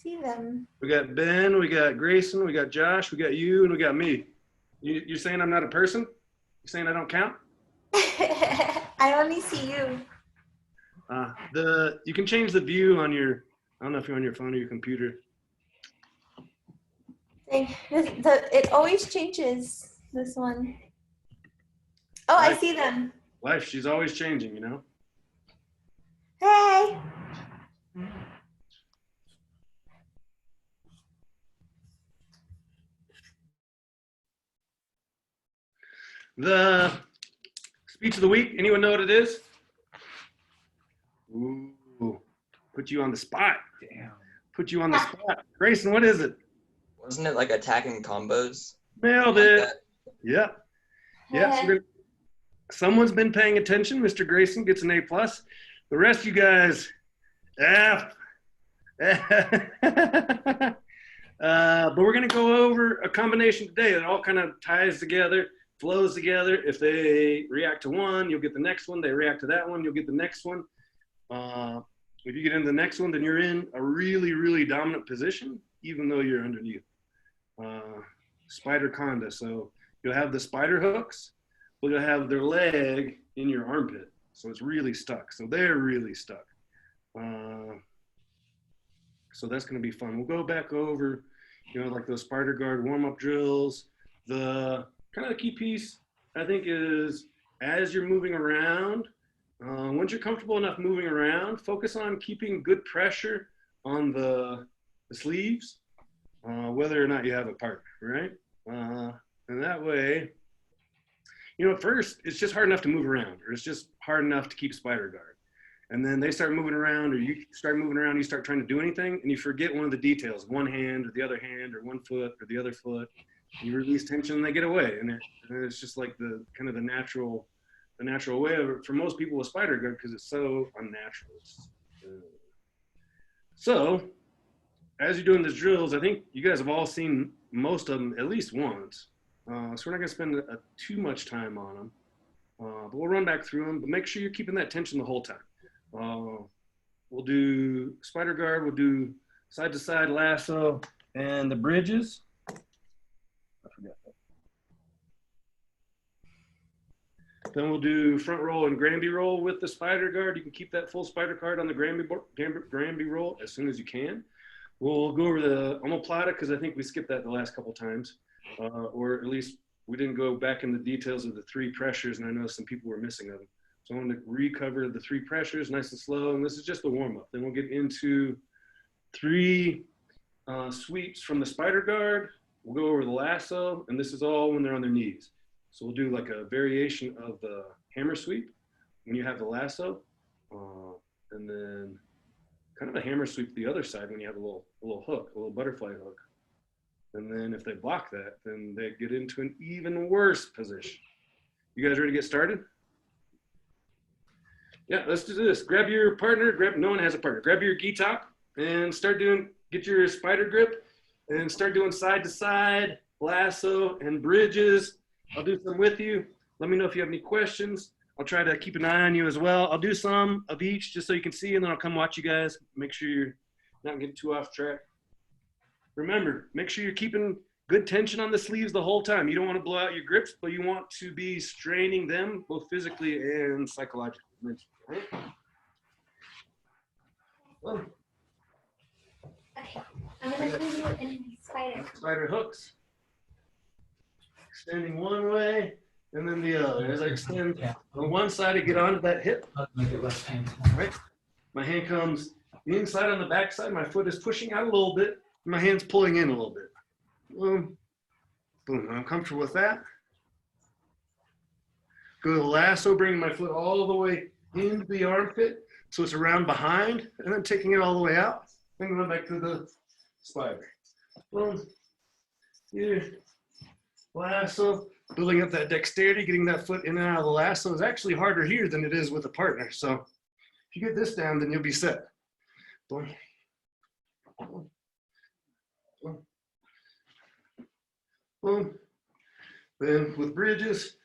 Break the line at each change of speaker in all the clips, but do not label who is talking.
see them.
We got Ben, we got Grayson, we got Josh, we got you, and we got me. You're saying I'm not a person? You're saying I don't count?
I only see you.
You can change the view on your, I don't know if you're on your phone or your computer.
It always changes, this one. Oh,
Life,
I see them.
Life, she's always changing, you know?
Hey.
The speech of the week, anyone know what it is? Ooh, put you on the spot. Damn. Put you on the spot. Grayson, what is it?
Wasn't it like attacking combos?
Nailed
Like
it.
that?
Yeah. Yeah. So someone's been paying attention. Mr. Grayson gets an A+. The rest of you guys, F. But we're going to go over a combination today that all kind of ties together, flows together. If they react to one, you'll get the next one. They react to that one, you'll get the next one. If you get into the next one, then you're in a really, really dominant position, even though you're underneath. Spider conda. So you'll have the spider hooks, but you'll have their leg in your armpit. So it's really stuck. So they're really stuck. So that's going to be fun. We'll go back over, you know, like those spider guard warm-up drills. The kind of the key piece, I think, is as you're moving around, once you're comfortable enough moving around, focus on keeping good pressure on the sleeves, whether or not you have a partner, right? And that way, you know, at first, it's just hard enough to move around, or it's just hard enough to keep spider guard. And then they start moving around, or you start moving around, you start trying to do anything, and you forget one of the details, one hand or the other hand, or one foot or the other foot. You release tension and they get away. And it's just like the kind of the natural way of it for most people with spider guard, because it's so unnatural. So as you're doing these drills, I think you guys have all seen most of them at least once. So we're not going to spend too much time on them, but we'll run back through them. But make sure you're keeping that tension the whole time. We'll do spider guard, we'll do side to side lasso, and the bridges. I forgot that. Then we'll do front roll and Granby roll with the spider guard. You can keep that full spider guard on the Granby roll as soon as you can. We'll go over the omoplata because I think we skipped that the last couple times, or at least we didn't go back in the details of the 3 pressures, and I know some people were missing them. So I want to recover the 3 pressures nice and slow, and this is just the warm-up. Then we'll get into 3 sweeps from the spider guard. We'll go over the lasso, and this is all when they're on their knees. So we'll do like a variation of the hammer sweep when you have the lasso, and then kind of a hammer sweep the other side when you have a little hook, a little butterfly hook. And then if they block that, then they get into an even worse position. You guys ready to get started? Yeah, let's do this. Grab your partner, no one has a partner. Grab your gi top and get your spider grip and start doing side to side, lasso and bridges. I'll do some with you. Let me know if you have any questions. I'll try to keep an eye on you as well. I'll do some of each just so you can see, and then I'll come watch you guys. Make sure you're not getting too off track. Remember, make sure you're keeping good tension on the sleeves the whole time. You don't want to blow out your grips, but you want to be straining them both physically and psychologically. Right? Well,
Okay, I'm going to do it in spider.
Spider hooks. Extending one way and then the other. As I extend on one side to get onto that hip.
Make it less painful.
Right? My hand comes the inside on the back side. My foot is pushing out a little bit. My hand's pulling in a little bit. Boom. Boom. I'm comfortable with that. Go to the lasso, bringing my foot all the way into the armpit so it's around behind, and then taking it all the way out. Then going back to the spider. Boom. Here. Lasso. Building up that dexterity, getting that foot in and out of the lasso is actually harder here than it is with a partner. So if you get this down, then you'll be set. Boom. Boom. Boom. Boom. Then with bridges,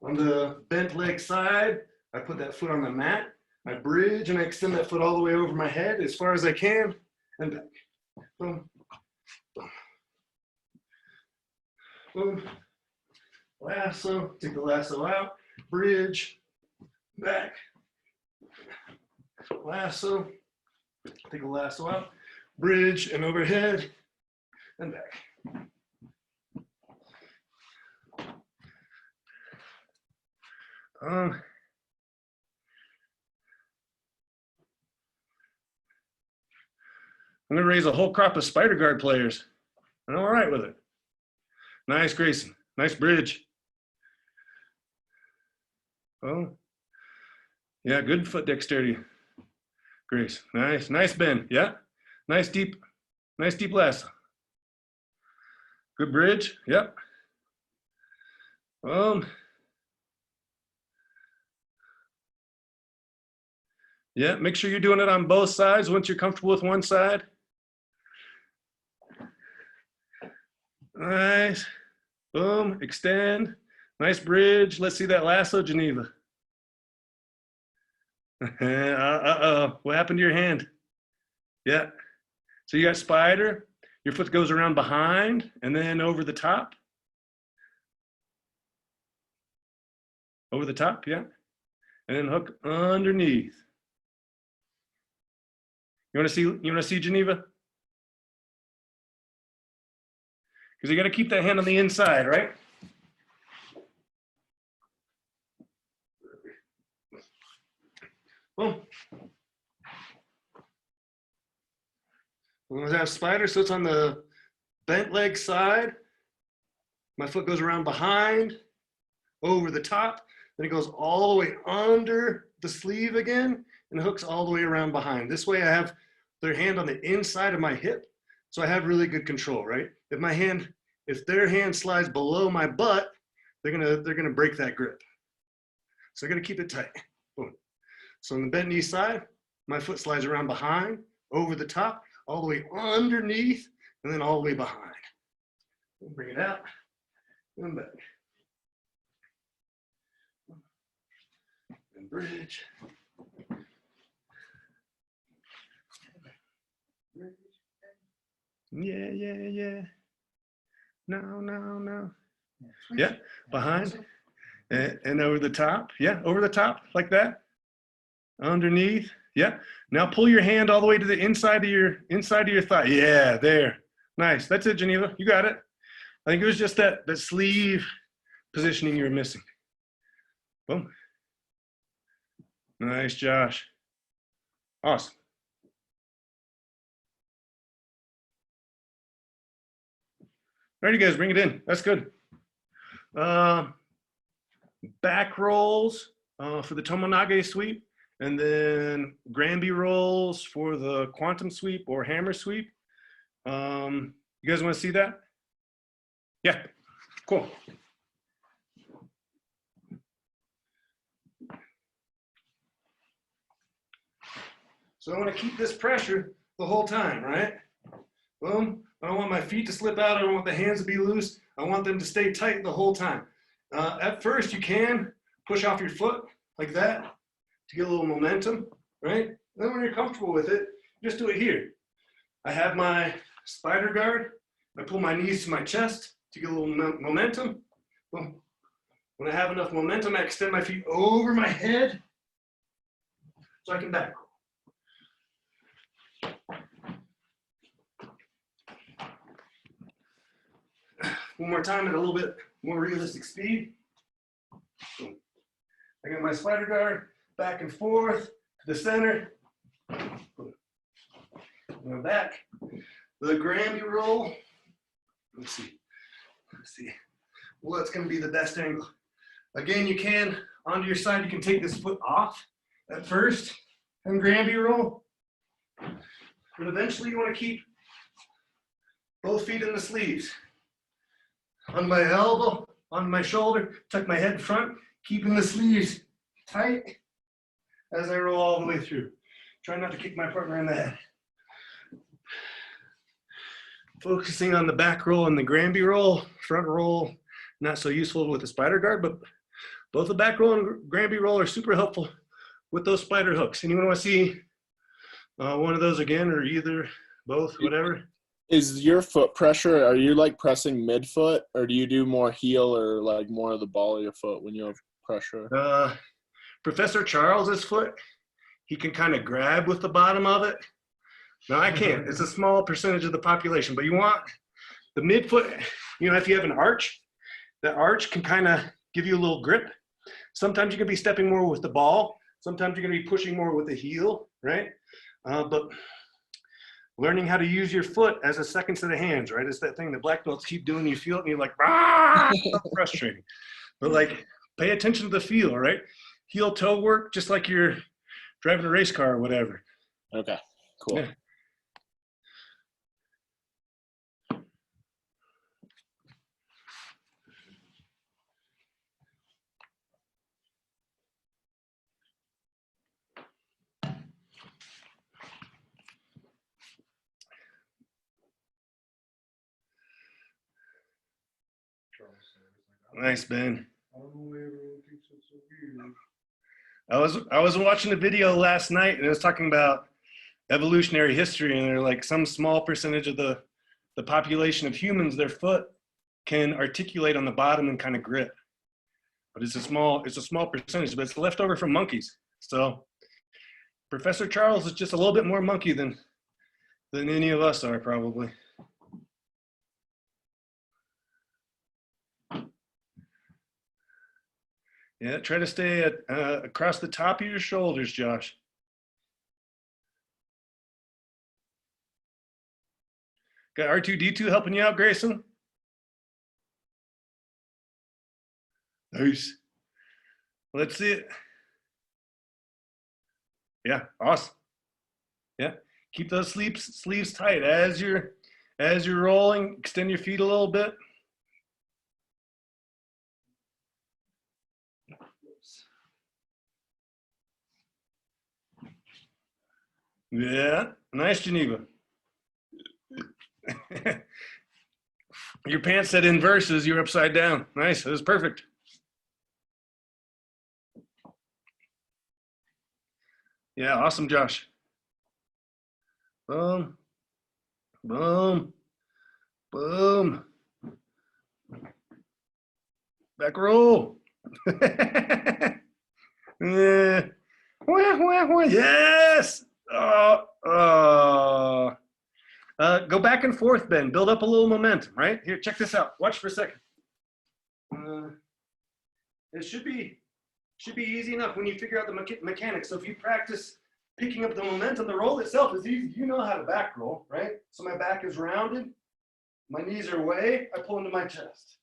on the bent leg side, I put that foot on the mat. I bridge and I extend that foot all the way over my head as far as I can and back. boom, boom, boom. Lasso, take the lasso out, bridge, back, lasso, take the lasso out, bridge and overhead, and back. I'm gonna raise a whole crop of spider guard players. I'm all right with it. Nice, Grayson. Nice bridge. Oh, yeah, good foot dexterity, Grace. Nice, nice bend. Yeah, nice deep lasso. Good bridge. Yep. Yeah, make sure you're doing it on both sides once you're comfortable with one side. Nice. Boom, extend. Nice bridge. Let's see that lasso, Geneva. Uh-oh, what happened to your hand? Yeah. So you got spider. Your foot goes around behind and then over the top. Over the top, yeah. And then hook underneath. You want to see Geneva? Because you got to keep that hand on the inside, right? Boom. We're gonna have spider, so it's on the bent leg side. My foot goes around behind, over the top, then it goes all the way under the sleeve again, and hooks all the way around behind. This way I have their hand on the inside of my hip, so I have really good control, right? If their hand slides below my butt, they're gonna break that grip. So I gotta keep it tight. Boom. So on the bent knee side, my foot slides around behind, over the top, all the way underneath, and then all the way behind. We'll bring it out and back. And bridge. Yeah. No. Yeah, behind and over the top. Yeah, over the top like that. Underneath. Yeah. Now pull your hand all the way to the inside of your thigh. Yeah, there. Nice. That's it, Geneva. You got it. I think it was just that sleeve positioning you were missing. Boom. Nice, Josh. Awesome. All right, you guys, bring it in. That's good. Back rolls for the Tomonage sweep, and then Granby rolls for the quantum sweep or hammer sweep. You guys want to see that? Yeah, cool. So I want to keep this pressure the whole time, right? Boom. I don't want my feet to slip out. I don't want the hands to be loose. I want them to stay tight the whole time. At first, you can push off your foot like that to get a little momentum, right? Then when you're comfortable with it, just do it here. I have my spider guard. I pull my knees to my chest to get a little momentum. Boom. When I have enough momentum, I extend my feet over my head so I can back roll. One more time at a little bit more realistic speed. Boom. I got my spider guard back and forth to the center. Boom. Now back. The Granby roll. Let's see what's going to be the best angle. Again, you can, onto your side, you can take this foot off at first and Granby roll. But eventually you want to keep both feet in the sleeves. On my elbow, on my shoulder, tuck my head front, keeping the sleeves tight as I roll all the way through. Try not to kick my partner in the head. Focusing on the back roll and the Granby roll, front roll, not so useful with the spider guard, but both the back roll and Granby roll are super helpful with those spider hooks. Anyone want to see one of those again, or either both, whatever.
Is your foot pressure, are you like pressing midfoot, or do you do more heel or like more of the ball of your foot when you have pressure?
Professor Charles's foot, he can kind of grab with the bottom of it. No, I can't. It's a small percentage of the population, but you want the midfoot, if you have an arch, that arch can kind of give you a little grip. Sometimes you can be stepping more with the ball. Sometimes you're going to be pushing more with the heel, right? But learning how to use your foot as a second set of hands, right? It's that thing that black belts keep doing. You feel it and you're like, it's frustrating. But like, pay attention to the feel, right? Heel toe work, just like you're driving a race car or whatever.
Okay, cool.
Yeah. Nice, Ben. I was watching a video last night and it was talking about evolutionary history, and they're like some small percentage of the population of humans, their foot can articulate on the bottom and kind of grip. But it's a small percentage, but it's left over from monkeys. So Professor Charles is just a little bit more monkey than any of us are probably. Yeah, try to stay across the top of your shoulders, Josh. Got R2-D2 helping you out, Grayson? Nice. Let's see it. Yeah, awesome. Yeah, keep those sleeves tight as you're rolling. Extend your feet a little bit. Yeah, nice, Geneva. Your pants said inverses, you're upside down. Nice, that was perfect. Yeah, awesome, Josh. Boom, boom, boom. Back roll. Yeah. Yes. Go back and forth, Ben. Build up a little momentum, right? Here, check this out. Watch for a second. It should be easy enough when you figure out the mechanics. So if you practice picking up the momentum, the roll itself is easy. You know how to back roll, right? So my back is rounded. My knees are away. I pull into my chest.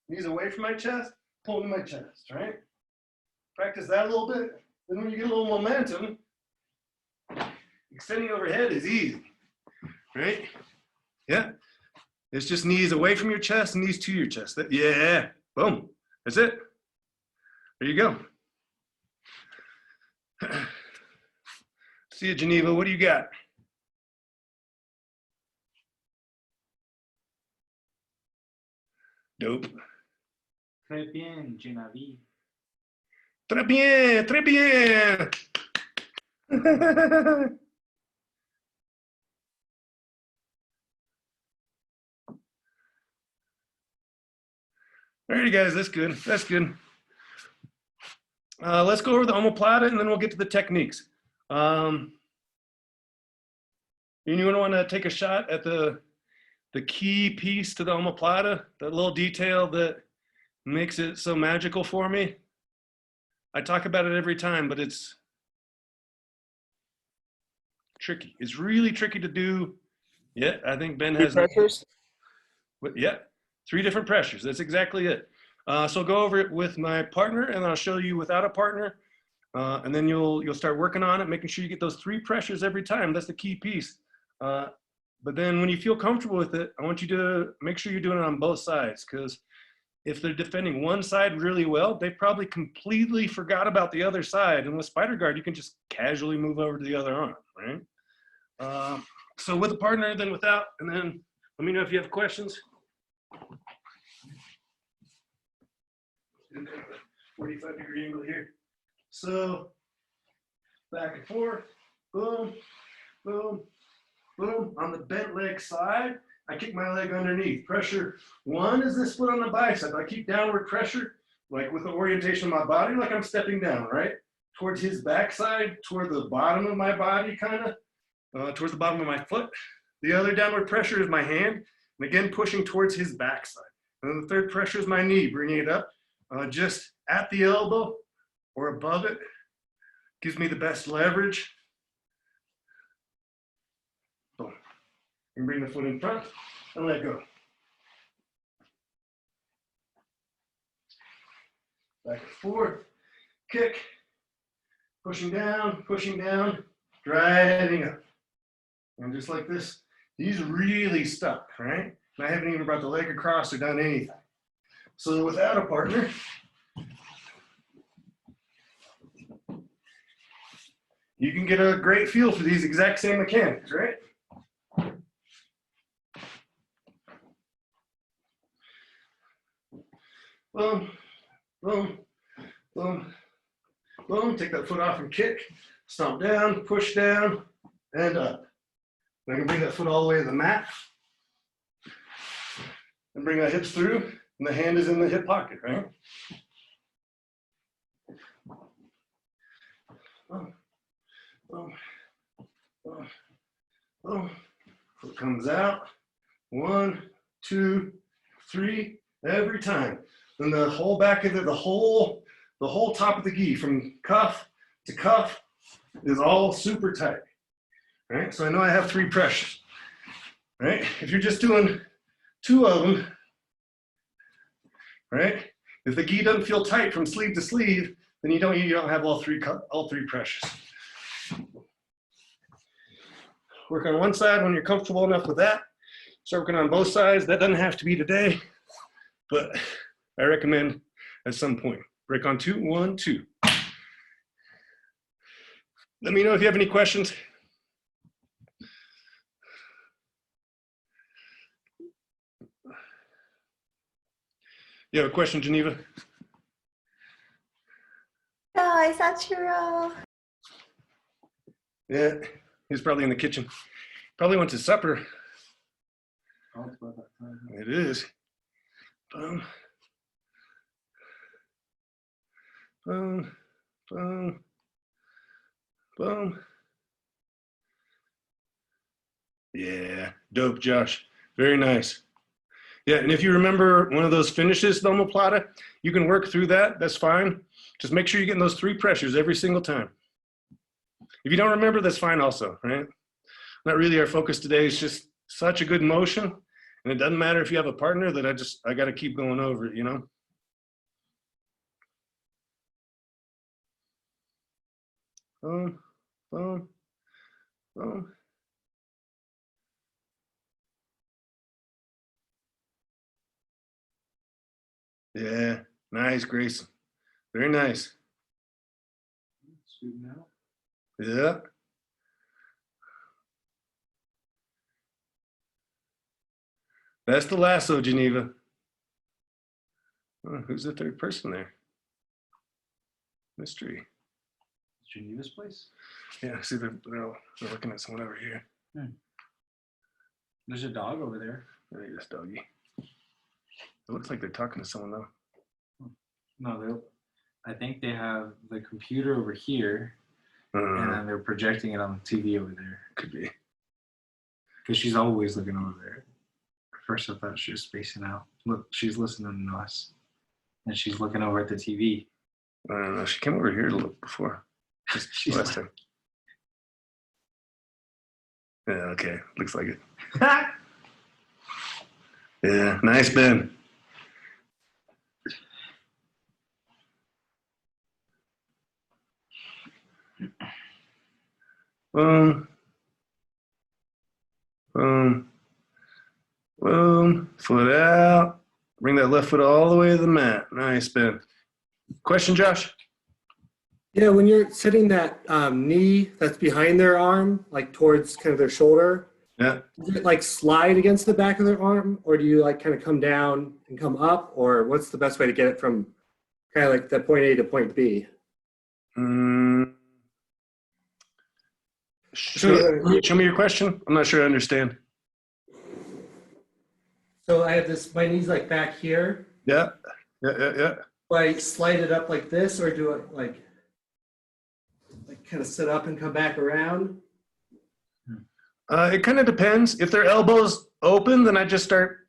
Knees away from my chest, pull into my chest, right? Practice that a little bit. Then when you get a little momentum, extending overhead is easy, right? Yeah. It's just knees away from your chest, knees to your chest. Yeah, boom. That's it. There you go. See you, Geneva. What do you got? Dope.
Très bien, Genevieve.
Très bien, très bien. All right, guys, that's good. That's good. Let's go over the omoplata and then we'll get to the techniques. You want to take a shot at the key piece to the omoplata, that little detail that makes it so magical for me. I talk about it every time, but it's tricky. It's really tricky to do. Yeah, I think Ben has
pressures.
Yeah, 3 different pressures. That's exactly it. So I'll go over it with my partner, and I'll show you without a partner, and then you'll start working on it, making sure you get those 3 pressures every time. That's the key piece. But then when you feel comfortable with it, I want you to make sure you're doing it on both sides, because if they're defending one side really well, they probably completely forgot about the other side. And with Spider Guard, you can just casually move over to the other arm, right? So with a partner, then without, and then let me know if you have questions. 45-degree angle here. So back and forth, boom, boom, Boom. On the bent leg side, I kick my leg underneath. Pressure 1 is this foot on the bicep. I keep downward pressure, like with the orientation of my body, like I'm stepping down, right? Towards his backside, toward the bottom of my body, kind of, towards the bottom of my foot. The other downward pressure is my hand, and again, pushing towards his backside. And then the third pressure is my knee, bringing it up just at the elbow or above it. Gives me the best leverage. Boom. And bring the foot in front and let go. Back and forth, kick, pushing down, driving up. And just like this, he's really stuck, right? And I haven't even brought the leg across or done anything. So without a partner, you can get a great feel for these exact same mechanics, right? Boom, boom, boom, boom. Take that foot off and kick. Stomp down, push down, and up. I can bring that foot all the way to the mat. And bring my hips through, and the hand is in the hip pocket, right? Boom, boom, boom, boom. Foot comes out. 1, 2, 3, every time. Then the whole back of the whole top of the gi from cuff to cuff is all super tight. Right? So I know I have 3 pressures. Right? If you're just doing 2 of them, right? If the gi doesn't feel tight from sleeve to sleeve, then you don't have all three pressures. Work on one side when you're comfortable enough with that. Start working on both sides. That doesn't have to be today, but I recommend at some point. Break on 2, 1, 2. Let me know if you have any questions. You have a question, Geneva?
Guys, Sachiro.
Yeah, he's probably in the kitchen. Probably went to supper.
Oh, it's about that time.
It is. Boom. Boom. Boom. Boom. Yeah, dope, Josh. Very nice. Yeah, and if you remember one of those finishes, the omoplata, you can work through that. That's fine. Just make sure you're getting those 3 pressures every single time. If you don't remember, that's fine also, right? Not really our focus today. It's just such a good motion. And it doesn't matter if you have a partner that I got to keep going over it, you know? Boom, boom, boom. Yeah, nice, Grayson. Very nice.
Sweet now.
Yeah. That's the lasso, Geneva. Oh, who's the third person there? Mystery.
Geneva's place?
Yeah, see, they're looking at someone over here.
There's a dog over there.
I think this doggy. It looks like they're talking to someone though.
No, I think they have the computer over here, and then they're projecting it on the TV over there.
Could be.
Because she's always looking over there. At first, I thought she was spacing out. Look, she's listening to us, and she's looking over at the TV.
I don't know. She came over here to look before. Just
She's
last time. Yeah. Okay. Looks like it. Yeah. Nice, Ben. Boom. Boom. Boom. Foot out. Bring that left foot all the way to the mat. Nice, Ben. Question, Josh?
Yeah, when you're sitting that knee that's behind their arm, like towards kind of their shoulder,
Yeah.
does it like slide against the back of their arm, or do you like kind of come down and come up, or what's the best way to get it from kind of like the point A to point B?
Show me your question. I'm not sure I understand.
So I have this, my knees like back here.
Yeah.
Do I slide it up like this, or do I like kind of sit up and come back around?
It kind of depends. If their elbows open, then I just start.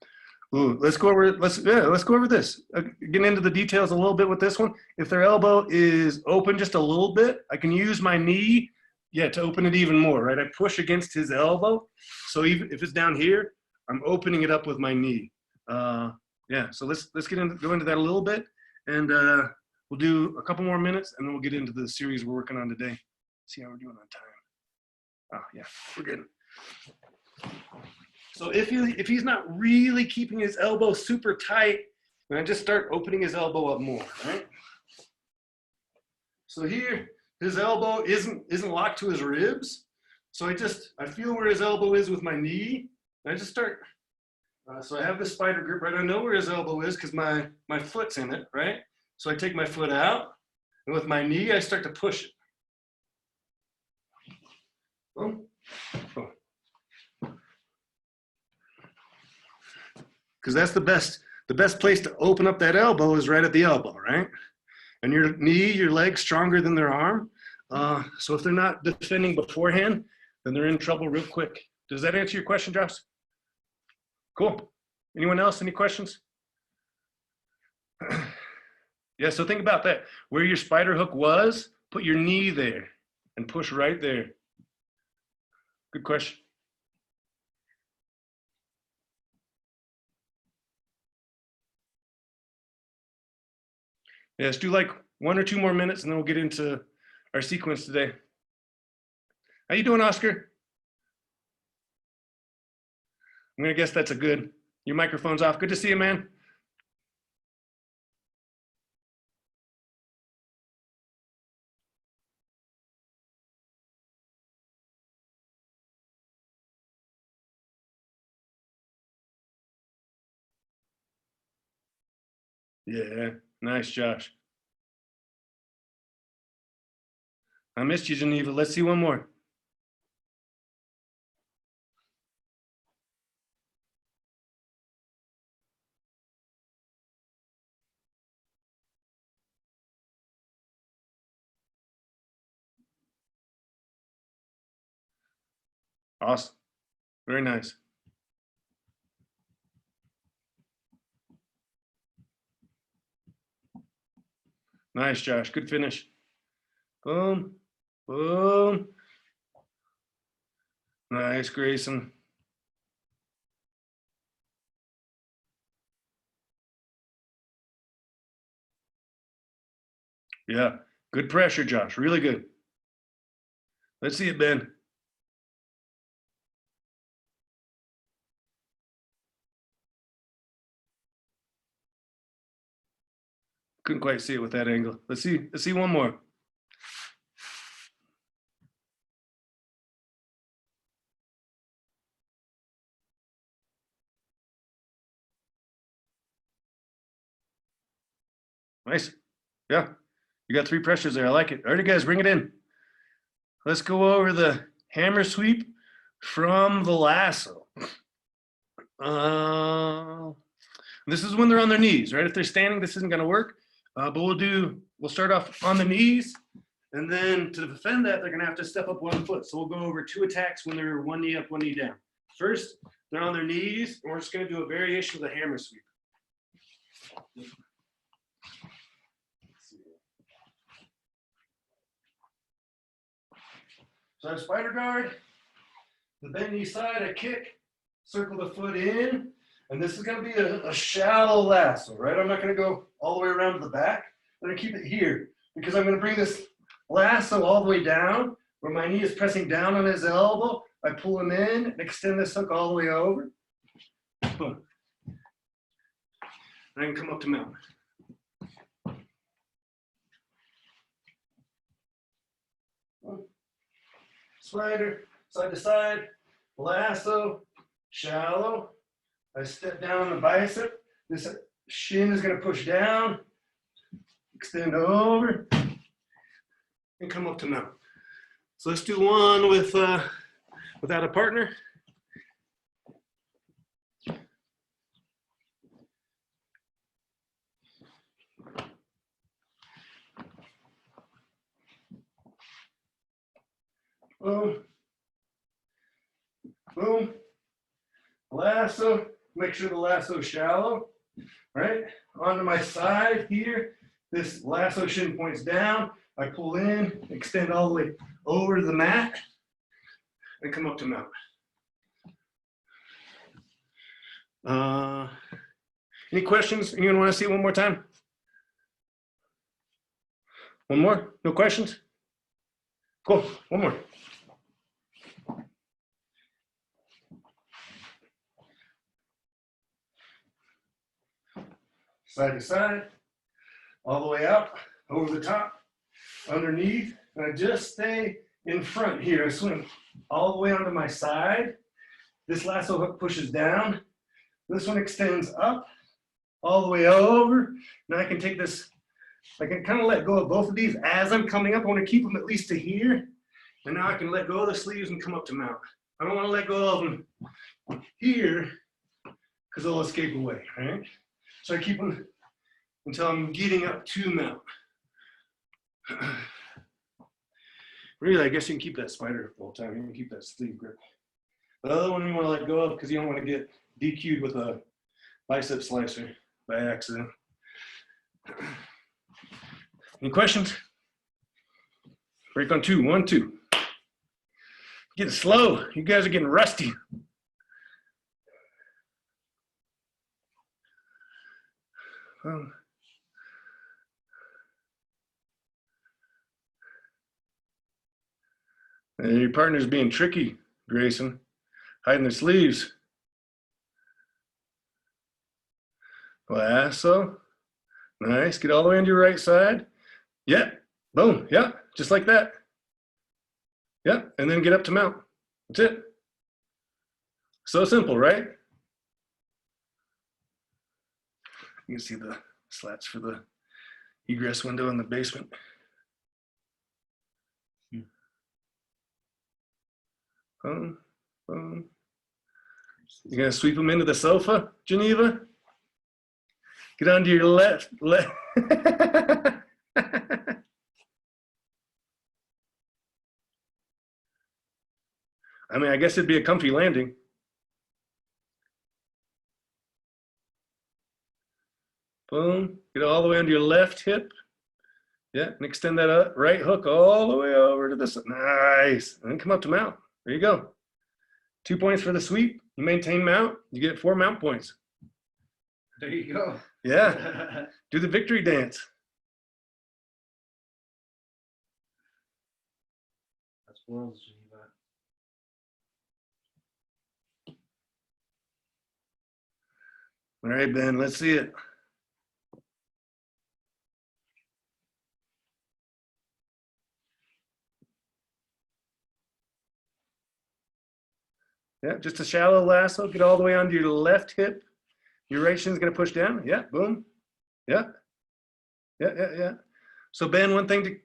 Ooh, let's go over this. Getting into the details a little bit with this one. If their elbow is open just a little bit, I can use my knee, to open it even more, right? I push against his elbow. So even if it's down here, I'm opening it up with my knee. So let's go into that a little bit, and we'll do a couple more minutes, and then we'll get into the series we're working on today. See how we're doing on time. Oh yeah, we're good. So if he's not really keeping his elbow super tight, then I just start opening his elbow up more, right? So here, his elbow isn't locked to his ribs. So I feel where his elbow is with my knee. And I just start, so I have the spider grip, right? I know where his elbow is because my foot's in it, right? So I take my foot out, and with my knee, I start to push it. Boom. Boom. Because that's the best place to open up that elbow is right at the elbow, right? And your knee, your leg's stronger than their arm. So if they're not defending beforehand, then they're in trouble real quick. Does that answer your question, Josh? Cool. Anyone else? Any questions? Yeah, so think about that. Where your spider hook was, put your knee there and push right there. Good question. Yeah, let's do like 1 or 2 more minutes and then we'll get into our sequence today. How you doing, Oscar? I'm gonna guess that's a good. Your microphone's off. Good to see you, man. Yeah, nice, Josh. I missed you, Geneva. Let's see one more. Awesome. Very nice. Nice, Josh. Good finish. Boom. Boom. Nice, Grayson. Yeah, good pressure, Josh. Really good. Let's see it, Ben. Couldn't quite see it with that angle. Let's see one more. Nice. Yeah, you got 3 pressures there. I like it. All right, guys, bring it in. Let's go over the hammer sweep from the lasso. This is when they're on their knees, right? If they're standing, this isn't gonna work. But we'll start off on the knees, and then to defend that, they're gonna have to step up 1 foot. So we'll go over 2 attacks when they're 1 knee up, 1 knee down. First, they're on their knees, and we're just gonna do a variation of the hammer sweep. So I have spider guard, the bent knee side, I kick, circle the foot in, and this is gonna be a shallow lasso, right? I'm not gonna go all the way around to the back. I'm gonna keep it here because I'm gonna bring this lasso all the way down where my knee is pressing down on his elbow. I pull him in and extend this hook all the way over. Boom. And I can come up to mount. Slider, side to side, lasso, shallow. I step down the bicep. This shin is going to push down, extend over, and come up to mount. So let's do one with without a partner. Boom. Boom. Lasso. Make sure the lasso's shallow. Right? Onto my side here. This lasso shin points down. I pull in, extend all the way over to the mat, and come up to mount. Any questions? Anyone want to see it one more time? One more? No questions? Cool. One more. Side to side, all the way up, over the top, underneath, and I just stay in front here. I swing all the way onto my side. This lasso hook pushes down. This one extends up, all the way over. Now I can take this, I can kind of let go of both of these as I'm coming up. I want to keep them at least to here. And now I can let go of the sleeves and come up to mount. I don't want to let go of them here because they'll escape away, right? So I keep them until I'm getting up to mount. Really, I guess you can keep that spider the whole time. You can keep that sleeve grip. The other one you want to let go of because you don't want to get DQ'd with a bicep slicer by accident. Any questions? Break on 2, 1, 2. Getting slow. You guys are getting rusty. And your partner's being tricky, Grayson, hiding their sleeves. Lasso. Nice. Get all the way on your right side. Yeah. Boom. Yeah. Just like that. Yeah. And then get up to mount. That's it. So simple, right? You can see the slats for the egress window in the basement. Boom. Boom. You gonna sweep them into the sofa, Geneva? Get onto your left. I mean, I guess it'd be a comfy landing. Boom. Get all the way onto your left hip. Yeah, and extend that up, right hook all the way over to this. Nice. And then come up to mount. There you go. 2 points for the sweep. You maintain mount, you get 4 mount points.
There you go.
Yeah. Do the victory dance.
That's worlds, Geneva.
All right, Ben, let's see it. Yeah, just a shallow lasso. Get all the way onto your left hip. Your right shin's gonna push down. Yeah, boom. Yeah. Yeah, yeah, yeah. So Ben, one thing to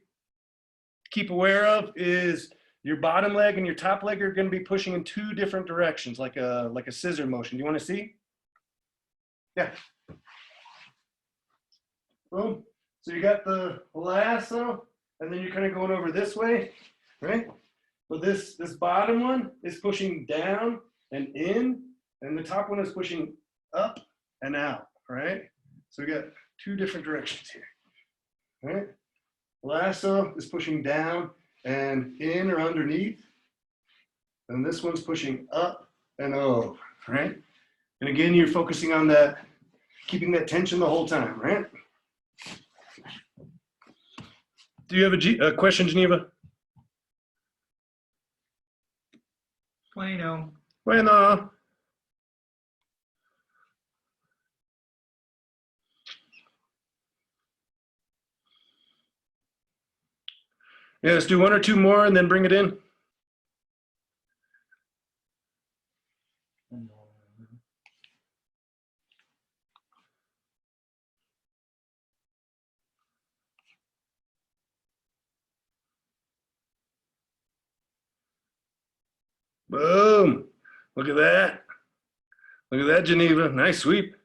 keep aware of is your bottom leg and your top leg are gonna be pushing in 2 different directions, like a scissor motion. Do you wanna see? Yeah. Boom. So you got the lasso, and then you're kind of going over this way, right? But this bottom one is pushing down and in, and the top one is pushing up and out, right? So we got 2 different directions here, right? Lasso is pushing down and in or underneath, and this one's pushing up and over, right? And again, you're focusing on that, keeping that tension the whole time, right? Do you have a question, Geneva?
Bueno.
Bueno. Yeah, let's do 1 or 2 more and then bring it in. Boom. Look at that. Look at that, Geneva. Nice sweep.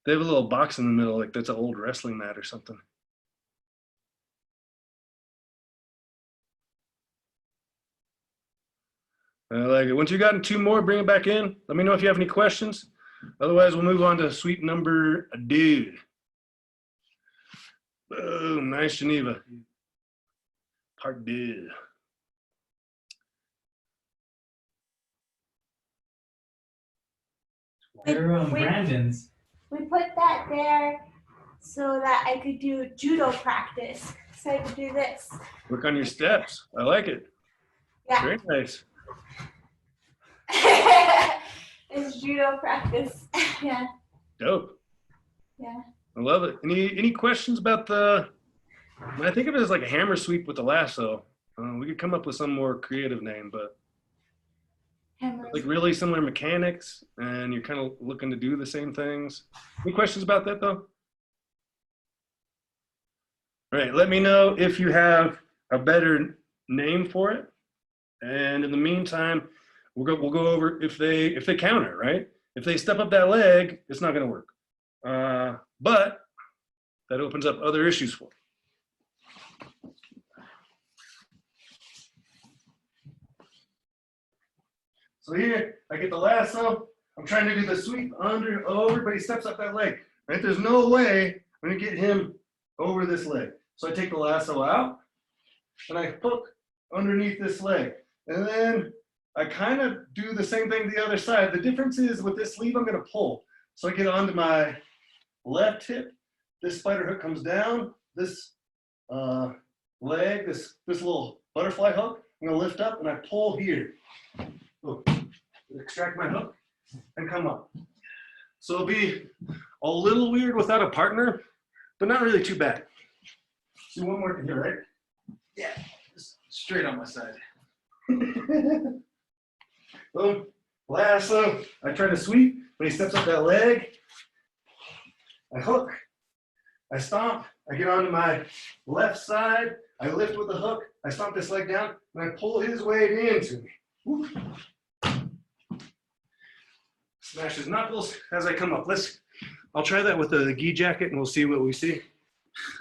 They have a little box in the middle, like that's an old wrestling mat or something. I like it. Once you gotten two more, bring it back in. Let me know if you have any questions. Otherwise, we'll move on to sweep number two. Boom, nice Geneva. Part deux.
They're
Wait.
Brandon's.
We put that there so that I could do judo practice. So I could do this.
Work on your steps. I like it.
Yeah.
Very nice.
It's judo practice. Yeah.
Dope.
Yeah.
I love it. Any questions about the? I think of it as like a hammer sweep with the lasso. We could come up with some more creative name, but
Hammer.
like really similar mechanics, and you're kind of looking to do the same things. Any questions about that though? All right, let me know if you have a better name for it. And in the meantime, we'll go over if they counter, right? If they step up that leg, it's not going to work. But that opens up other issues for you. So here, I get the lasso. I'm trying to do the sweep under, over, but he steps up that leg, right? There's no way I'm going to get him over this leg. So I take the lasso out, and I hook underneath this leg. And then I kind of do the same thing to the other side. The difference is with this sleeve, I'm going to pull. So I get onto my left hip. This spider hook comes down. This leg, this little butterfly hook, I'm going to lift up, and I pull here. Oh, extract my hook and come up. So it'll be a little weird without a partner, but not really too bad. Do one more thing here, right? Yeah, just straight on my side. Boom, lasso. I try to sweep, but he steps up that leg. I hook, I stomp, I get onto my left side, I lift with the hook, I stomp this leg down, and I pull his weight into me. Woo. Smash his knuckles as I come up. I'll try that with a gi jacket and we'll see what we see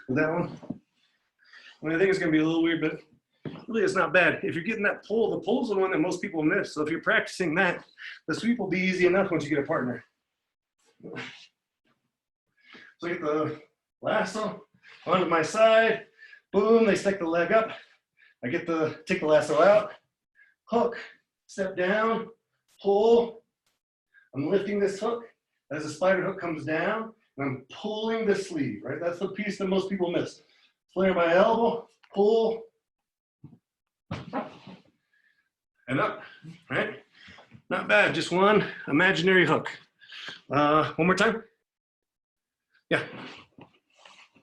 with that one. I mean, I think it's gonna be a little weird, but really it's not bad. If you're getting that pull, the pull's the one that most people miss. So if you're practicing that, the sweep will be easy enough once you get a partner. So I get the lasso onto my side, boom, they stick the leg up. I take the lasso out, hook, step down, pull. I'm lifting this hook as the spider hook comes down, and I'm pulling the sleeve, right? That's the piece that most people miss. Flare my elbow, pull, and up, right? Not bad, just one imaginary hook. One more time. Yeah.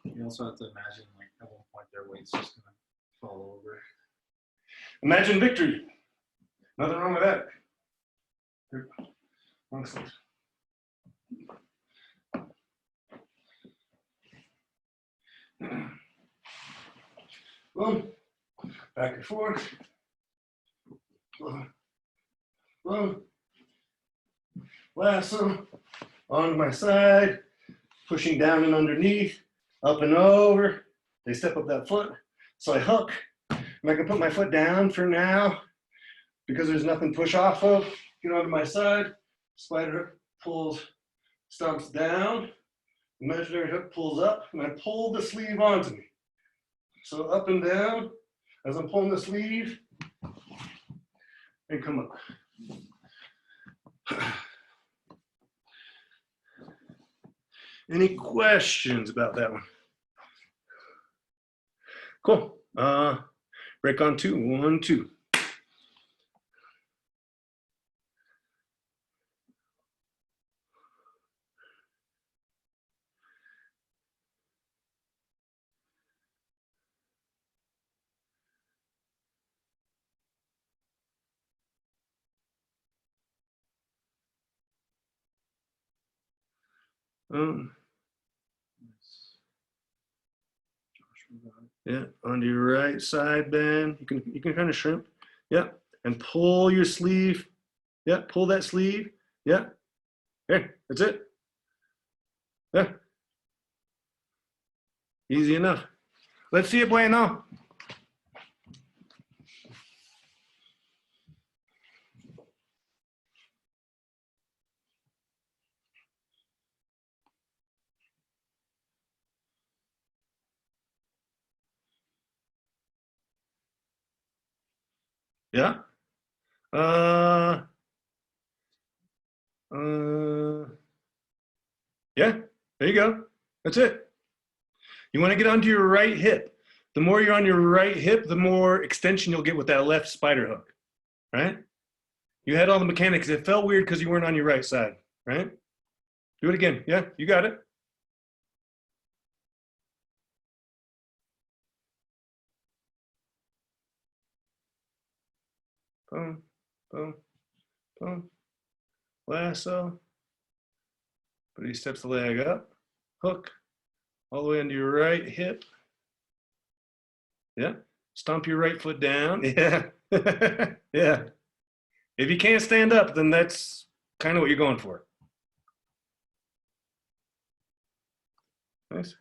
You also have to imagine, like, at one point their weight's just gonna fall over.
Imagine victory. Nothing wrong with that. Here. Wrong side. Boom. Back and forth. Boom. Boom. Lasso onto my side, pushing down and underneath, up and over. They step up that foot. So I hook, and I can put my foot down for now because there's nothing to push off of. Get onto my side, spider hook pulls, stomps down, imaginary hook pulls up, and I pull the sleeve onto me. So up and down as I'm pulling the sleeve, and come up. Any questions about that one? Cool. Break on two. 1, 2. Yeah, onto your right side, Ben. You can kind of shrimp. Yeah, and pull your sleeve. Yeah, pull that sleeve. Yeah. Here, that's it. Yeah. Easy enough. Let's see it, Bueno. Yeah. Uh, yeah, there you go. That's it. You want to get onto your right hip. The more you're on your right hip, the more extension you'll get with that left spider hook, right? You had all the mechanics. It felt weird because you weren't on your right side, right? Do it again. Yeah, you got it. Boom, boom, boom. Lasso. But he steps the leg up. Hook. All the way into your right hip. Yeah. Stomp your right foot down. Yeah. Yeah. If you can't stand up, then that's kind of what you're going for. Nice.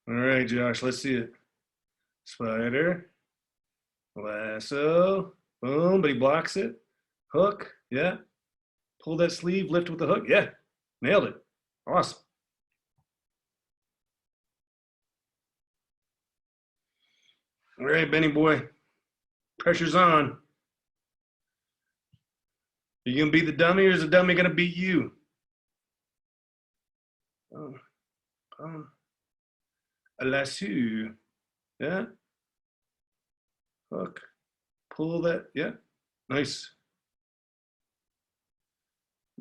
All right, Josh, let's see it. Spider. Lasso. Boom, but he blocks it. Hook. Yeah. Pull that sleeve, lift with the hook. Yeah. Nailed it. Awesome. All right, Benny boy. Pressure's on. You gonna beat the dummy, or is the dummy gonna beat you? A lasso. Yeah. Hook. Pull that. Yeah. Nice.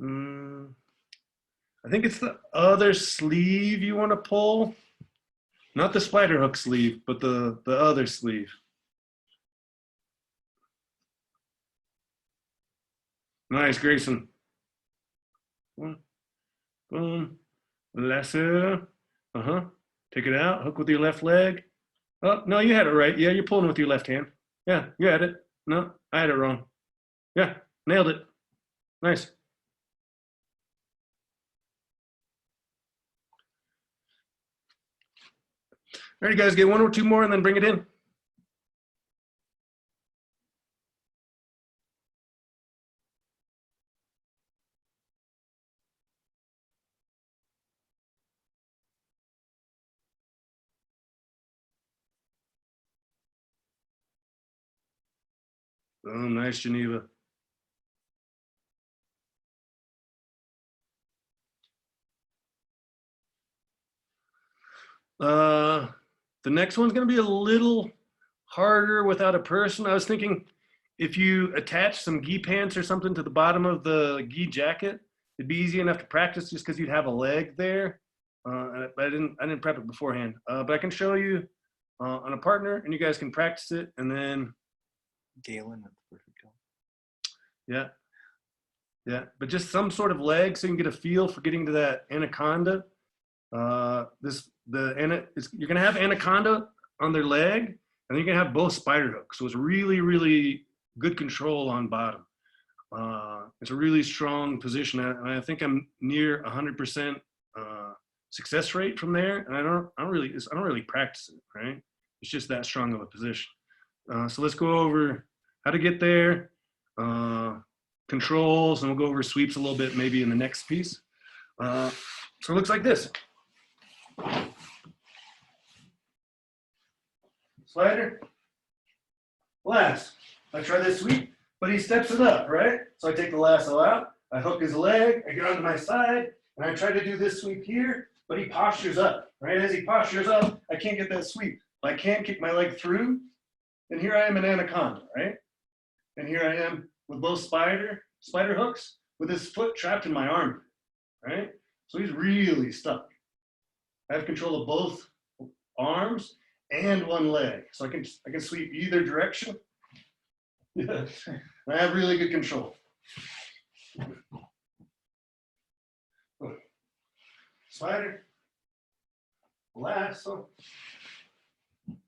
I think it's the other sleeve you want to pull. Not the spider hook sleeve, but the other sleeve. Nice, Grayson. Boom. Boom. Lasso. Uh-huh. Take it out. Hook with your left leg. Oh, no, you had it right. Yeah, you're pulling with your left hand. Yeah, you had it. No, I had it wrong. Yeah, nailed it. Nice. All right, guys, get one or two more and then bring it in. Oh, nice, Geneva. The next one's going to be a little harder without a person. I was thinking if you attach some gi pants or something to the bottom of the gi jacket, it'd be easy enough to practice just because you'd have a leg there. But I didn't prep it beforehand. But I can show you on a partner, and you guys can practice it, and then.
Galen at the perfect time.
Yeah. Yeah, but just some sort of leg so you can get a feel for getting to that anaconda. You're gonna have anaconda on their leg, and then you're gonna have both spider hooks. So it's really, really good control on bottom. It's a really strong position. I think I'm near 100% success rate from there, and I don't really practice it. Right? It's just that strong of a position. So let's go over how to get there, controls, and we'll go over sweeps a little bit maybe in the next piece. So it looks like this. Spider, lasso. I try this sweep, but he steps it up, right? So I take the lasso out, I hook his leg, I get onto my side, and I try to do this sweep here, but he postures up, right? As he postures up, I can't get that sweep. I can't kick my leg through, and here I am in anaconda, right? And here I am with both spider hooks with his foot trapped in my arm, right? So he's really stuck. I have control of both arms and one leg. So I can sweep either direction. Yeah, I have really good control. Spider, lasso,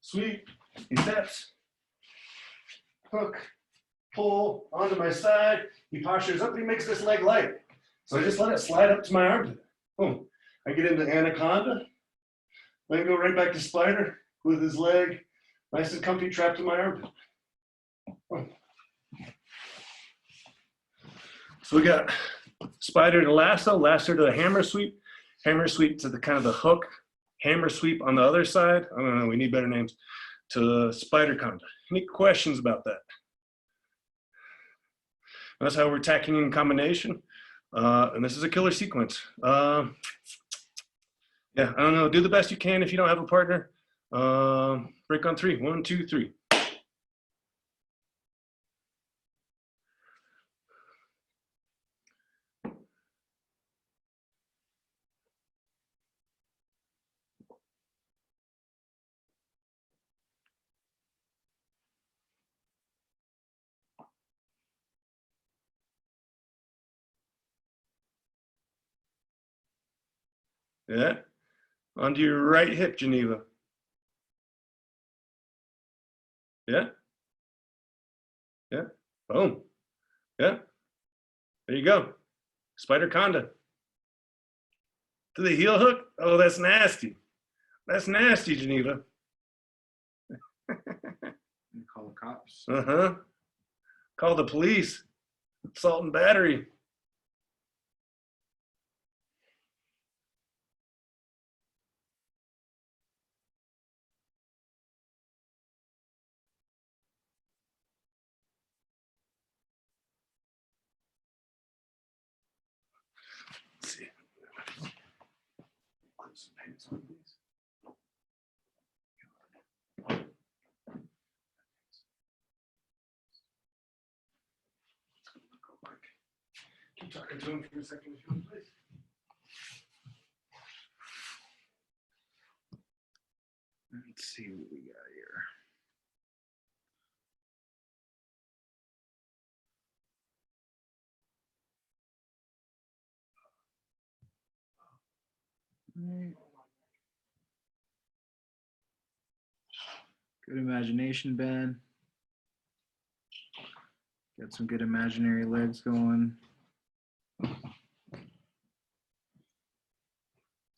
sweep, he steps, hook, pull onto my side. He postures up, he makes this leg light. So I just let it slide up to my armpit. Boom. I get into anaconda, then go right back to spider with his leg nice and comfy trapped in my armpit. Boom. So we got spider to lasso, lasso to the hammer sweep to the kind of the hook, hammer sweep on the other side. I don't know, we need better names. To the spider conda. Any questions about that? That's how we're attacking in combination. And this is a killer sequence. Yeah, I don't know, do the best you can if you don't have a partner. Break on 3, 1, 2, 3. Yeah, onto your right hip, Geneva. Yeah, yeah, boom. Yeah, there you go. Spider conda. To the heel hook? Oh, that's nasty. That's nasty, Geneva.
You call the cops.
Uh-huh. Call the police. Assault and battery. Let's see. Put some pants on, please. Keep talking to him for a second, if you want, please. Let's see what we got here.
Right. Good imagination, Ben. Got some good imaginary legs going. Let's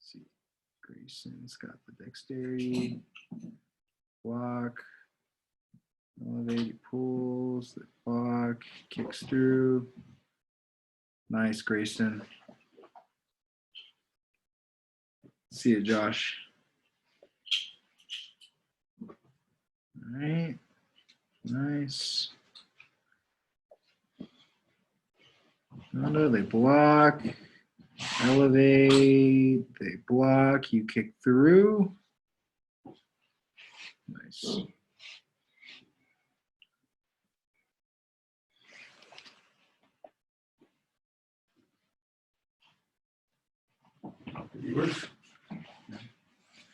see, Grayson's got the dexterity. Block. Elevate, pulls, the block, kicks through. Nice, Grayson. See it, Josh. All right. Nice. No, they block. Elevate. They block. You kick through. Nice.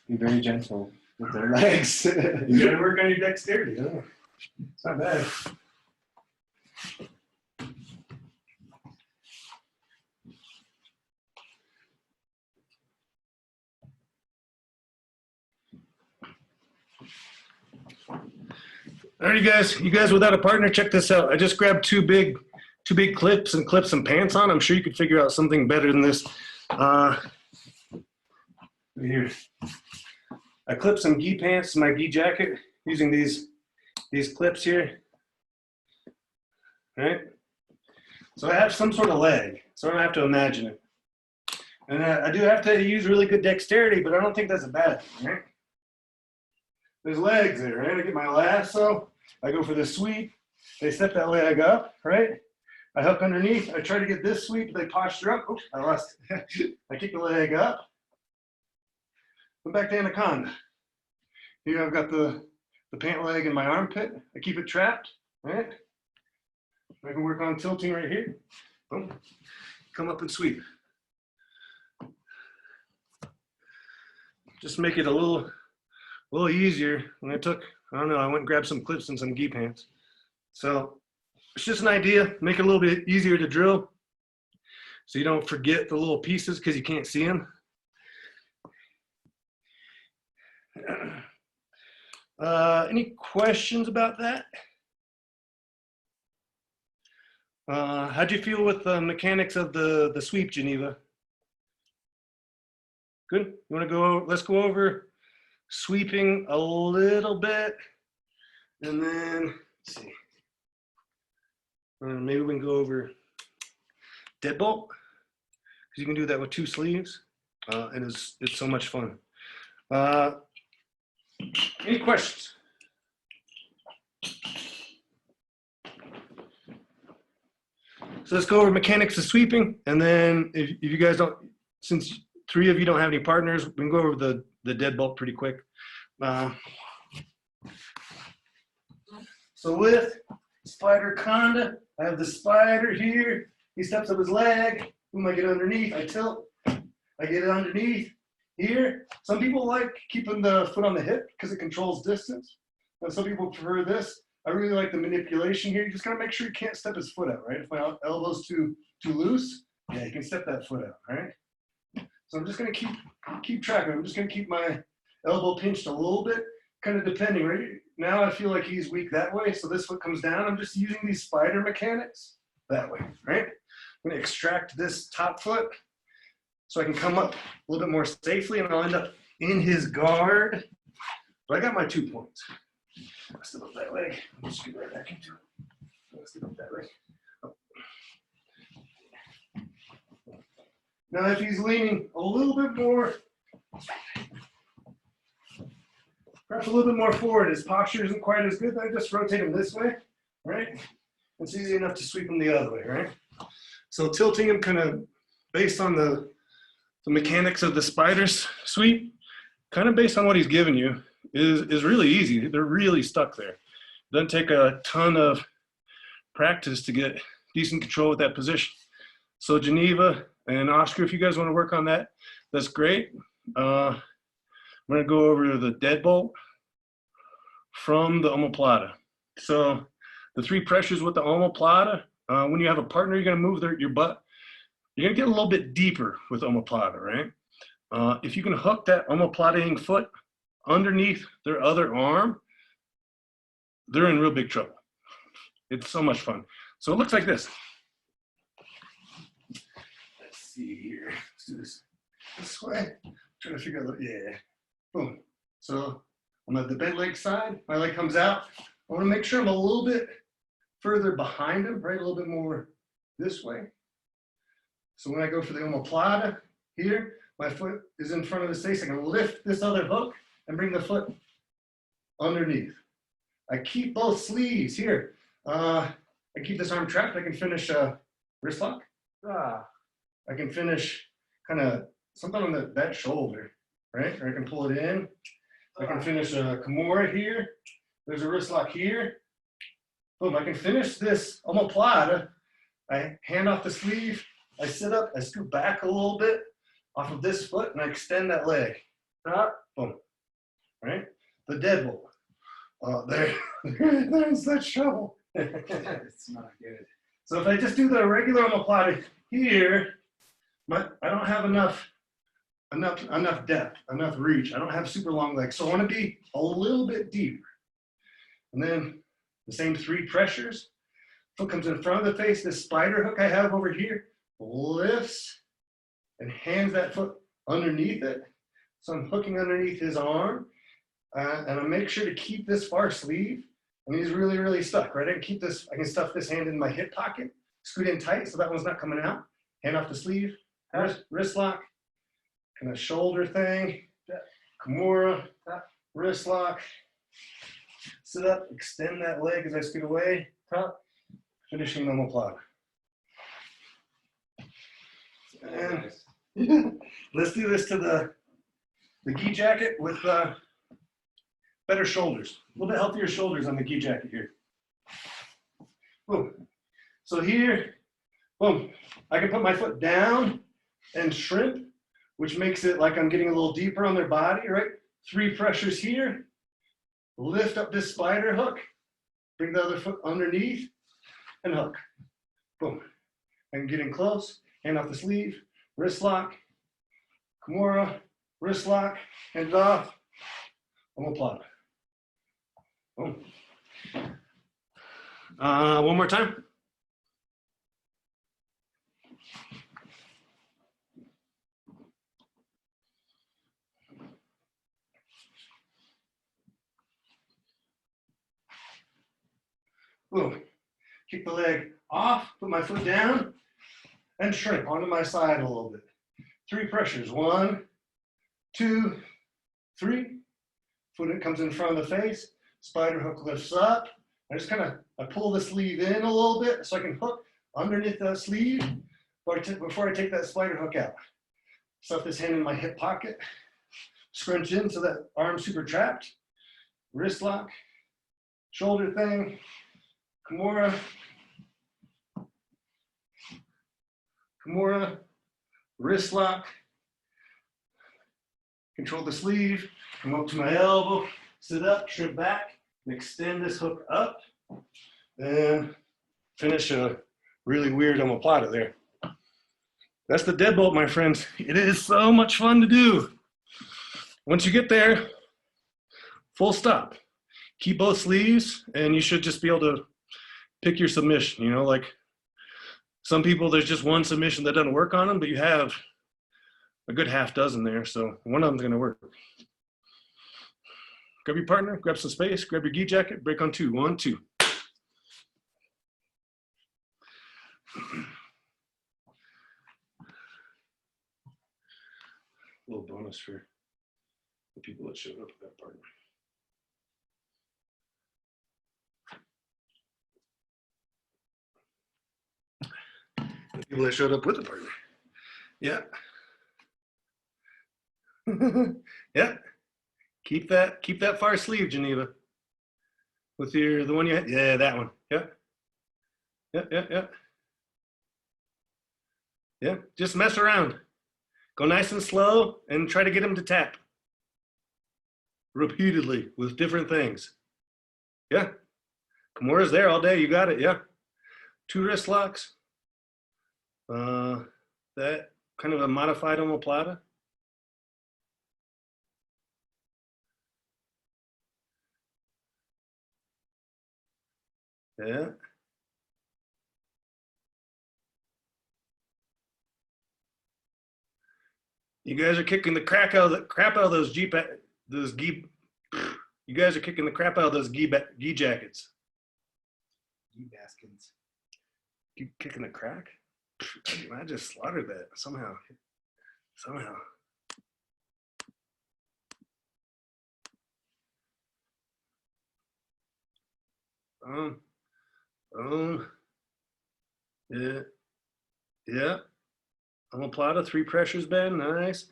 Be very gentle with their legs.
You gotta work on your dexterity. Huh? It's not bad. All right, you guys without a partner, check this out. I just grabbed two big clips and clipped some pants on. I'm sure you could figure out something better than this. Here, I clipped some gi pants to my gi jacket using these clips here. All right, so I have some sort of leg, so I don't have to imagine it. And I do have to use really good dexterity, but I don't think that's a bad thing, right? There's legs there, right? I get my lasso, I go for the sweep, they step that leg up, right? I hook underneath, I try to get this sweep, they posture up, oops, I lost it. I kick the leg up, go back to anaconda. Here I've got the pant leg in my armpit, I keep it trapped, right? I can work on tilting right here, boom, come up and sweep. Just make it a little easier. And I went and grabbed some clips and some gi pants. So it's just an idea, make it a little bit easier to drill so you don't forget the little pieces because you can't see them. Any questions about that? How'd you feel with the mechanics of the sweep, Geneva? Good. You want to go? Let's go over sweeping a little bit, and then let's see. Maybe we can go over deadbolt because you can do that with 2 sleeves, and it's so much fun. Any questions? So let's go over mechanics of sweeping, and then if you guys don't, since 3 of you don't have any partners, we can go over the deadbolt pretty quick. So with spider conda, I have the spider here. He steps up his leg. Boom, I get underneath. I tilt. I get it underneath here. Some people like keeping the foot on the hip because it controls distance. And some people prefer this. I really like the manipulation here. You just gotta make sure you can't step his foot out, right? If my elbow's too loose, yeah, you can step that foot out, right? So I'm just gonna keep track of it. I'm just gonna keep my elbow pinched a little bit, kind of depending, right? Now I feel like he's weak that way, so this foot comes down. I'm just using these spider mechanics that way, right? I'm gonna extract this top foot so I can come up a little bit more safely, and I'll end up in his guard. But I got my 2 points. Let's step up that leg. Just get right back into it. Let's step up that leg. Oh. Now, if he's leaning a little bit more, perhaps a little bit more forward, his posture isn't quite as good, then I just rotate him this way, right? It's easy enough to sweep him the other way, right? So tilting him kind of based on the mechanics of the spider's sweep, kind of based on what he's given you, is really easy. They're really stuck there. Doesn't take a ton of practice to get decent control with that position. So Geneva and Oscar, if you guys want to work on that, that's great. I'm going to go over the deadbolt from the omoplata. So the 3 pressures with the omoplata, when you have a partner, you're going to move your butt. You're going to get a little bit deeper with omoplata, right? If you can hook that omoplataing foot underneath their other arm, they're in real big trouble. It's so much fun. So it looks like this. Let's see here. Let's do this way. Trying to figure out, yeah. Boom. So I'm at the bent leg side. My leg comes out. I want to make sure I'm a little bit further behind him, right? A little bit more this way. So when I go for the omoplata here, my foot is in front of the face. I can lift this other hook and bring the foot underneath. I keep both sleeves here. I keep this arm trapped. I can finish a wrist lock. I can finish kind of something on that shoulder, right? Or I can pull it in. I can finish a Kimura here. There's a wrist lock here. Boom, I can finish this omoplata. I hand off the sleeve. I sit up. I scoot back a little bit off of this foot, and I extend that leg. Boom. Right? The deadbolt. There's that shovel. It's not good. So if I just do the regular omoplata here, I don't have enough depth, enough reach. I don't have super long legs. So I want to be a little bit deeper. And then the same 3 pressures. Foot comes in front of the face. This spider hook I have over here lifts and hands that foot underneath it. So I'm hooking underneath his arm. And I make sure to keep this far sleeve. And he's really, really stuck, right? I can stuff this hand in my hip pocket, scoot in tight so that one's not coming out. Hand off the sleeve, wrist lock, kind of shoulder thing, Kimura, wrist lock, sit up, extend that leg as I scoot away, finishing the omoplata. And let's do this to the gi jacket with better shoulders, a little bit healthier shoulders on the gi jacket here. Boom. So here, boom, I can put my foot down and shrimp, which makes it like I'm getting a little deeper on their body, right? 3 pressures here, lift up this spider hook, bring the other foot underneath, and hook. Boom. I can get in close, hand off the sleeve, wrist lock, Kimura, wrist lock, hand it off, omoplata. Boom. One more time. Boom. Kick the leg off, put my foot down, and shrink onto my side a little bit. 3 pressures. 1, 2, 3. Foot comes in front of the face. Spider hook lifts up. I just kind of I pull the sleeve in a little bit so I can hook underneath that sleeve before I take that spider hook out. Stuff this hand in my hip pocket. Scrunch in so that arm's super trapped. Wrist lock. Shoulder thing. Kimura. Kimura. Wrist lock. Control the sleeve. Come up to my elbow. Sit up, shrimp back, and extend this hook up. And finish a really weird omoplata there. That's the deadbolt, my friends. It is so much fun to do. Once you get there, full stop. Keep both sleeves, and you should just be able to pick your submission. You know, like some people, there's just one submission that doesn't work on them, but you have a good half dozen there, so one of them's gonna work. Grab your partner, grab some space, grab your gi jacket, break on 2. 1, 2. A little bonus for the people that showed up with that partner. The people that showed up with the partner. Yeah. Yeah. Keep that far sleeve, Geneva. With the one you had. Yeah, that one. Yeah. Yeah. Yeah. Just mess around. Go nice and slow and try to get him to tap. Repeatedly with different things. Yeah. Kimura's there all day. You got it. Yeah. 2 wrist locks. That kind of a modified omoplata. Yeah. You guys are kicking the crap out of those gi. You guys are kicking the crap out of those gi jackets.
Gi baskets.
You kicking the crack? I just slaughtered that somehow. Yeah. Omoplata, 3 pressures, Ben. Nice.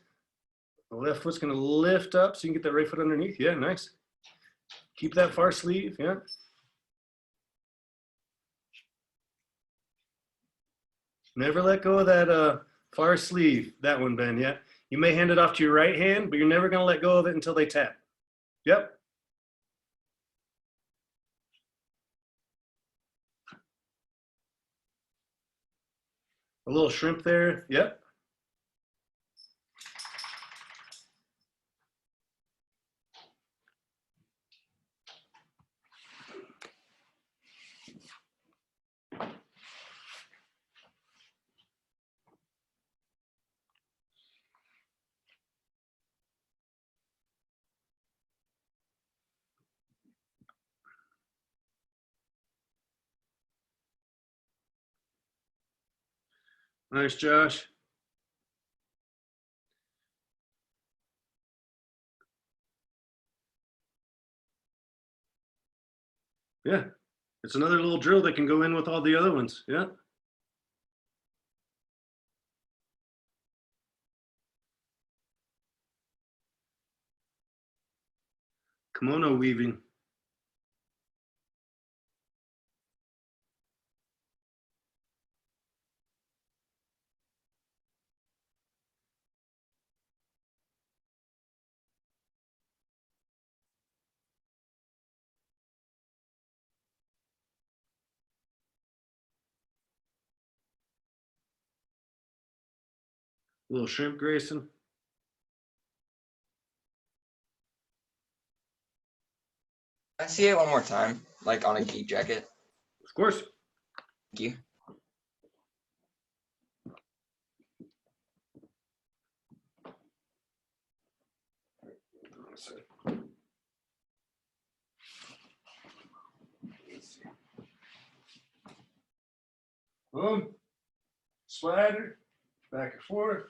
The left foot's gonna lift up so you can get that right foot underneath. Yeah, nice. Keep that far sleeve. Yeah. Never let go of that far sleeve. That one, Ben. Yeah. You may hand it off to your right hand, but you're never gonna let go of it until they tap. Yep. A little shrimp there. Yep. Nice, Josh. Yeah. It's another little drill that can go in with all the other ones. Yeah. Kimono weaving. A little shrimp, Grayson.
Can I see it one more time, like on a geek jacket?
Of course.
Thank you.
Boom. Slider. Back and forth.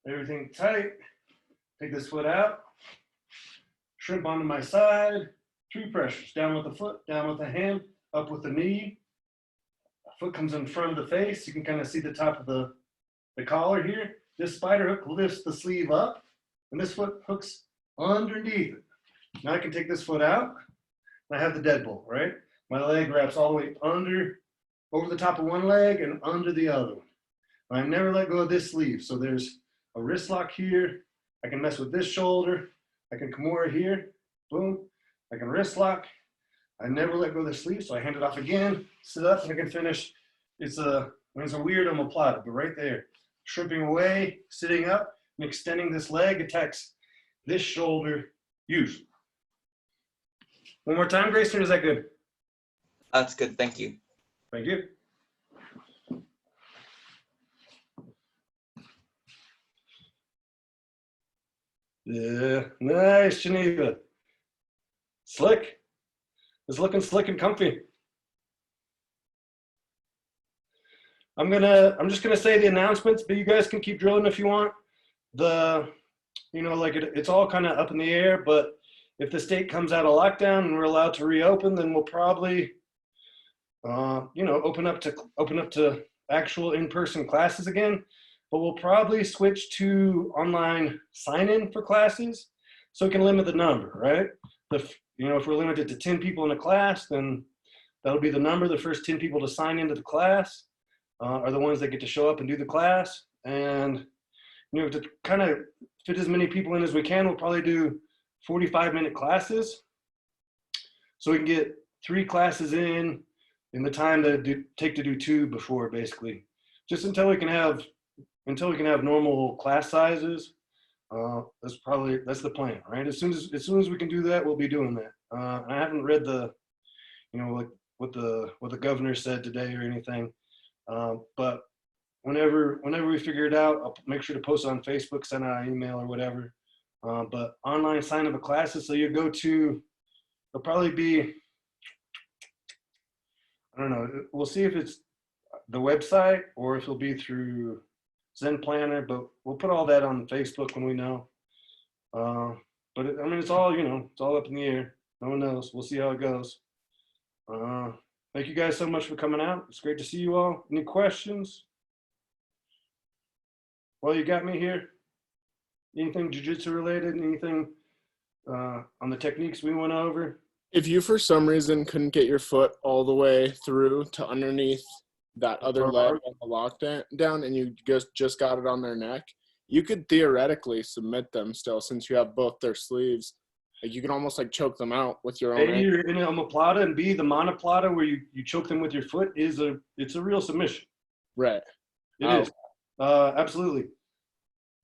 Everything tight. Take this foot out. Shrimp onto my side. 3 pressures. Down with the foot, down with the hand, up with the knee. Foot comes in front of the face. You can kind of see the top of the collar here. This spider hook lifts the sleeve up, and this foot hooks underneath it. Now I can take this foot out, and I have the deadbolt, right? My leg wraps all the way over the top of one leg and under the other one. I never let go of this sleeve. So there's a wrist lock here. I can mess with this shoulder. I can Kimura here. Boom. I can wrist lock. I never let go of the sleeve, so I hand it off again, sit up, and I can finish. It's a weird omoplata, but right there, shrimping away, sitting up, and extending this leg attacks this shoulder usually. One more time, Grayson, is that good?
That's good. Thank you.
Thank you. Yeah, nice, Geneva. Slick. It's looking slick and comfy. I'm just gonna say the announcements, but you guys can keep drilling if you want. It's all kind of up in the air, but if the state comes out of lockdown and we're allowed to reopen, then we'll probably, open up to actual in-person classes again. But we'll probably switch to online sign-in for classes, so it can limit the number, right? If we're limited to 10 people in a class, then that'll be the number. The first 10 people to sign into the class are the ones that get to show up and do the class. And to kind of fit as many people in as we can, we'll probably do 45-minute classes, so we can get 3 classes in the time that it take to do 2 before, basically, just until we can have normal class sizes. That's the plan, right? As soon as we can do that, we'll be doing that. I haven't read what the governor said today or anything, but whenever we figure it out, I'll make sure to post on Facebook, send out an email or whatever. But online sign up of classes, so it'll probably be, I don't know, we'll see if it's the website or if it'll be through Zen Planner, but we'll put all that on Facebook when we know. But it's all, it's all up in the air. No one knows. We'll see how it goes. Thank you guys so much for coming out. It's great to see you all. Any questions? Well, you got me here. Anything jiu-jitsu related? Anything on the techniques we went over?
If you, for some reason, couldn't get your foot all the way through to underneath that other leg on the lockdown and you just got it on their neck, you could theoretically submit them still, since you have both their sleeves. Like, you can almost like choke them out with your own.
A, you're in an omoplata, and B, the monoplata where you choke them with your foot it's a real submission.
Right.
It is. Absolutely.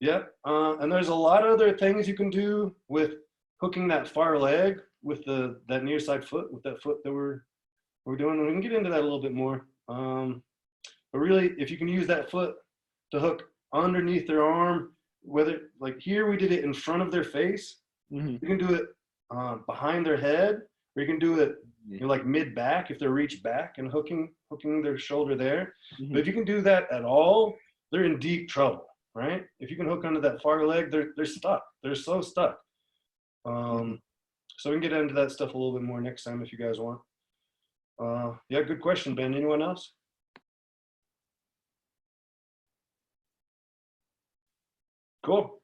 Yep. And there's a lot of other things you can do with hooking that far leg with that near side foot, with that foot that we're doing. We can get into that a little bit more. But really, if you can use that foot to hook underneath their arm, whether like here we did it in front of their face, you can do it behind their head, or you can do it like mid back if they're reached back and hooking their shoulder there. But if you can do that at all, they're in deep trouble, right? If you can hook under that far leg, they're stuck. They're so stuck. So we can get into that stuff a little bit more next time if you guys want. Yeah, good question, Ben. Anyone else? Cool.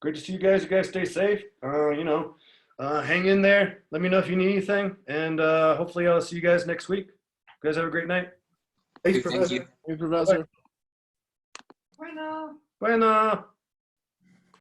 Great to see you guys. You guys stay safe. Hang in there. Let me know if you need anything. And hopefully I'll see you guys next week. You guys have a great night.
Thanks,
Thank
Professor.
you.
Hey, Professor.
Bueno.
Bueno.